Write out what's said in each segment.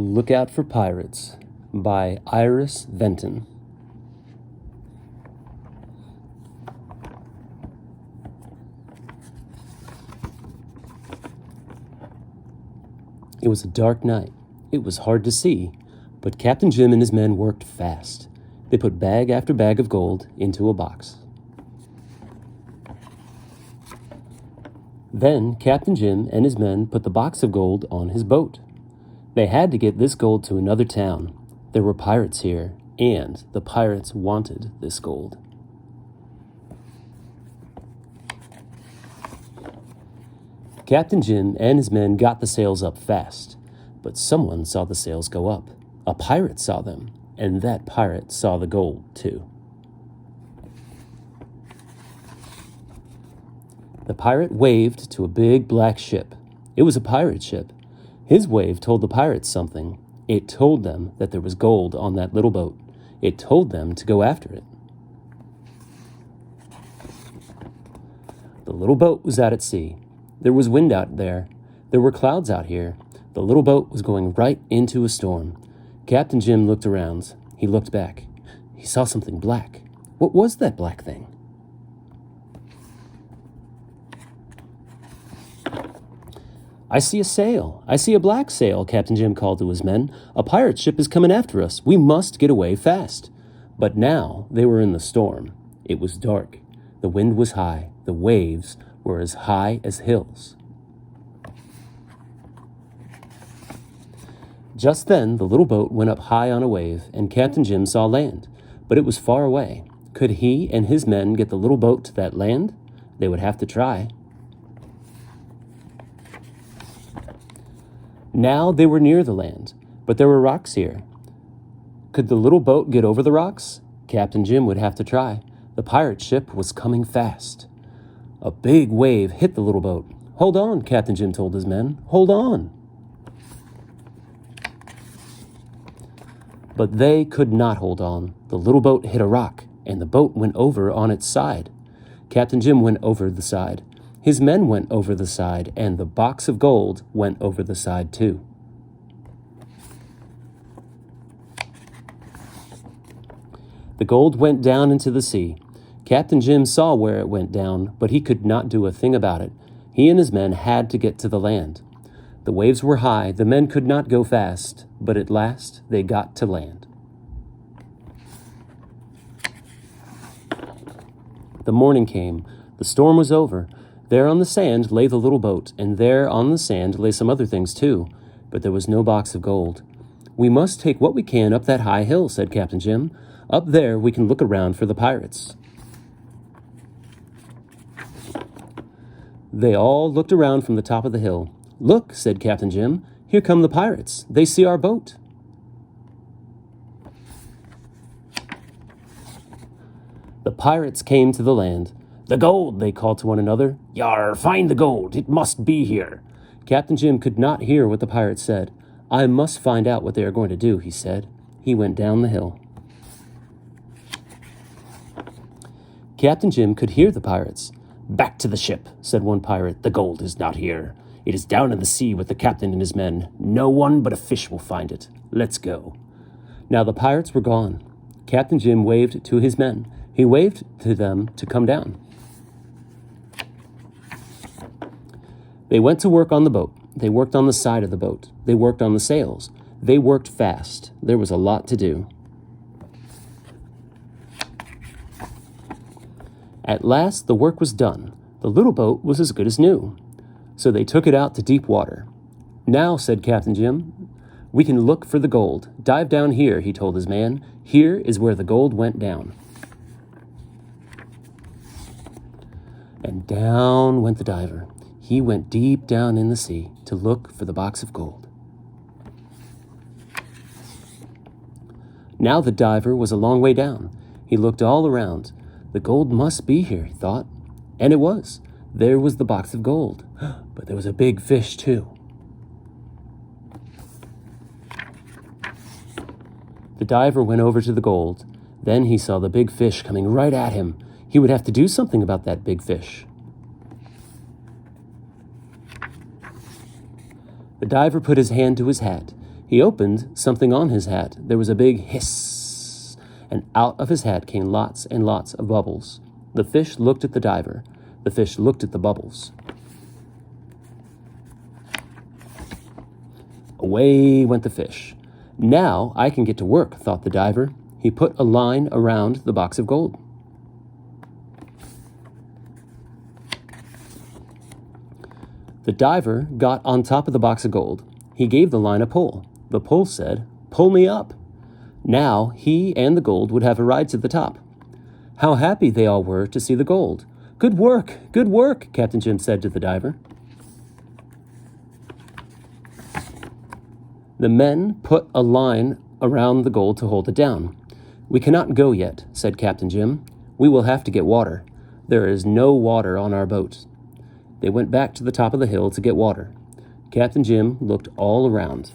Look Out for Pirates by Iris Vinton. It was a dark night. It was hard to see, but Captain Jim and his men worked fast. They put bag after bag of gold into a box. Then Captain Jim and his men put the box of gold on his boat. They had to get this gold to another town. There were pirates here, and the pirates wanted this gold. Captain Jim and his men got the sails up fast, but someone saw the sails go up. A pirate saw them, and that pirate saw the gold too. The pirate waved to a big black ship. It was a pirate ship. His wave told the pirates something. It told them that there was gold on that little boat. It told them to go after it. The little boat was out at sea. There was wind out there. There were clouds out here. The little boat was going right into a storm. Captain Jim looked around. He looked back. He saw something black. What was that black thing? "I see a sail. I see a black sail," Captain Jim called to his men. "A pirate ship is coming after us. We must get away fast." But now they were in the storm. It was dark. The wind was high. The waves were as high as hills. Just then, the little boat went up high on a wave, and Captain Jim saw land. But it was far away. Could he and his men get the little boat to that land? They would have to try. Now they were near the land, but there were rocks here. Could the little boat get over the rocks? Captain Jim would have to try. The pirate ship was coming fast. A big wave hit the little boat. "Hold on," Captain Jim told his men. "Hold on." But they could not hold on. The little boat hit a rock, and the boat went over on its side. Captain Jim went over the side. His men went over the side, and the box of gold went over the side too. The gold went down into the sea. Captain Jim saw where it went down, but he could not do a thing about it. He and his men had to get to the land. The waves were high. The men could not go fast, but at last they got to land. The morning came. The storm was over. There on the sand lay the little boat, and there on the sand lay some other things too, but there was no box of gold. "We must take what we can up that high hill," said Captain Jim. "Up there we can look around for the pirates." They all looked around from the top of the hill. "Look," said Captain Jim, "here come the pirates. They see our boat." The pirates came to the land. "The gold," they called to one another. "Yar, find the gold. It must be here." Captain Jim could not hear what the pirates said. "I must find out what they are going to do," he said. He went down the hill. Captain Jim could hear the pirates. "Back to the ship," said one pirate. "The gold is not here. It is down in the sea with the captain and his men. No one but a fish will find it. Let's go." Now the pirates were gone. Captain Jim waved to his men. He waved to them to come down. They went to work on the boat. They worked on the side of the boat. They worked on the sails. They worked fast. There was a lot to do. At last, the work was done. The little boat was as good as new. So they took it out to deep water. "Now," said Captain Jim, "we can look for the gold. Dive down here," he told his man. "Here is where the gold went down." And down went the diver. He went deep down in the sea to look for the box of gold. Now the diver was a long way down. He looked all around. The gold must be here, he thought. And it was. There was the box of gold. But there was a big fish, too. The diver went over to the gold. Then he saw the big fish coming right at him. He would have to do something about that big fish. The diver put his hand to his hat. He opened something on his hat. There was a big hiss, and out of his hat came lots and lots of bubbles. The fish looked at the diver. The fish looked at the bubbles. Away went the fish. Now I can get to work, thought the diver. He put a line around the box of gold. The diver got on top of the box of gold. He gave the line a pull. The pull said, "Pull me up." Now he and the gold would have a ride to the top. How happy they all were to see the gold. Good work, Captain Jim said to the diver. The men put a line around the gold to hold it down. "We cannot go yet," said Captain Jim. "We will have to get water. There is no water on our boat." They went back to the top of the hill to get water. Captain Jim looked all around.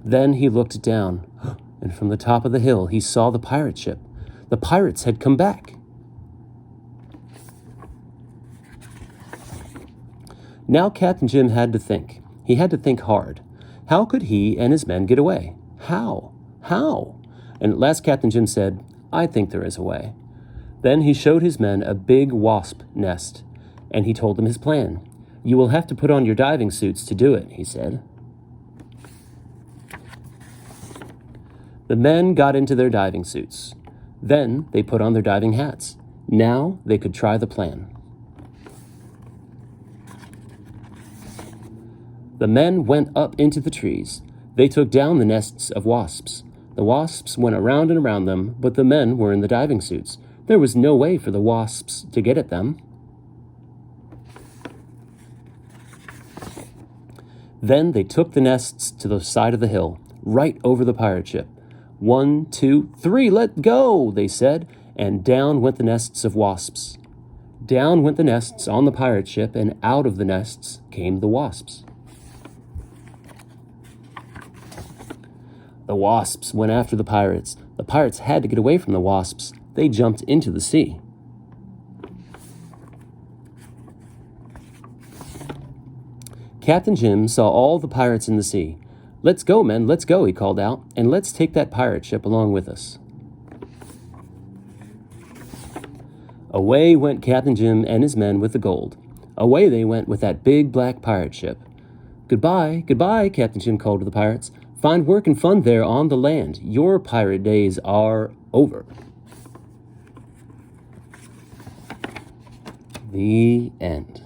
Then he looked down, and from the top of the hill he saw the pirate ship. The pirates had come back. Now Captain Jim had to think. He had to think hard. How could he and his men get away? How? And at last Captain Jim said, "I think there is a way." Then he showed his men a big wasp nest, and he told them his plan. "You will have to put on your diving suits to do it," he said. The men got into their diving suits. Then they put on their diving hats. Now they could try the plan. The men went up into the trees. They took down the nests of wasps. The wasps went around and around them, but the men were in the diving suits. There was no way for the wasps to get at them. Then they took the nests to the side of the hill, right over the pirate ship. 1, 2, 3, let go, they said, and down went the nests of wasps. Down went the nests on the pirate ship, and out of the nests came the wasps. The wasps went after the pirates. The pirates had to get away from the wasps. They jumped into the sea. Captain Jim saw all the pirates in the sea. "Let's go, men, let's go," he called out, "and let's take that pirate ship along with us." Away went Captain Jim and his men with the gold. Away they went with that big black pirate ship. Goodbye, Captain Jim called to the pirates. "Find work and fun there on the land. Your pirate days are over." The end.